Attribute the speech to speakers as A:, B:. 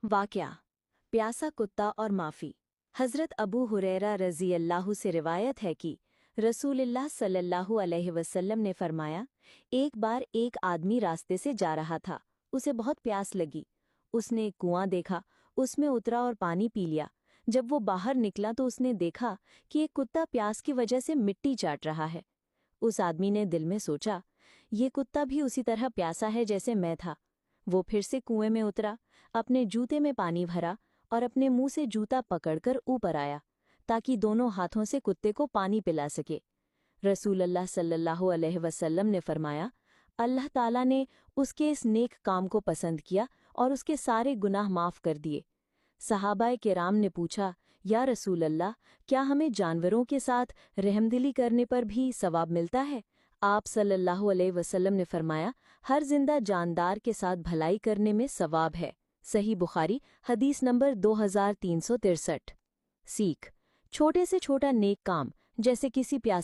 A: واقعہ پیاسا کتا اور معافی۔ حضرت ابو ہریرہ رضی اللہ سے روایت ہے کہ رسول اللہ صلی اللہ علیہ وسلم نے فرمایا، ایک بار ایک آدمی راستے سے جا رہا تھا، اسے بہت پیاس لگی۔ اس نے ایک کنواں دیکھا، اس میں اترا اور پانی پی لیا۔ جب وہ باہر نکلا تو اس نے دیکھا کہ ایک کتا پیاس کی وجہ سے مٹی چاٹ رہا ہے۔ اس آدمی نے دل میں سوچا، یہ کتا بھی اسی طرح پیاسا ہے جیسے میں تھا۔ وہ پھر سے کنویں میں اترا، اپنے جوتے میں پانی بھرا اور اپنے منہ سے جوتا پکڑ کر اوپر آیا تاکہ دونوں ہاتھوں سے کتے کو پانی پلا سکے۔ رسول اللہ صلی اللہ علیہ وسلم نے فرمایا، اللہ تعالیٰ نے اس کے اس نیک کام کو پسند کیا اور اس کے سارے گناہ معاف کر دیے۔ صحابہ کرام نے پوچھا، یا رسول اللہ، کیا ہمیں جانوروں کے ساتھ رحمدلی کرنے پر بھی ثواب ملتا ہے؟ آپ صلی اللہ علیہ وسلم نے فرمایا، ہر زندہ جاندار کے ساتھ بھلائی کرنے میں ثواب ہے۔ صحیح بخاری حدیث نمبر 2363۔ سیکھ: چھوٹے سے چھوٹا نیک کام جیسے کسی پیاسے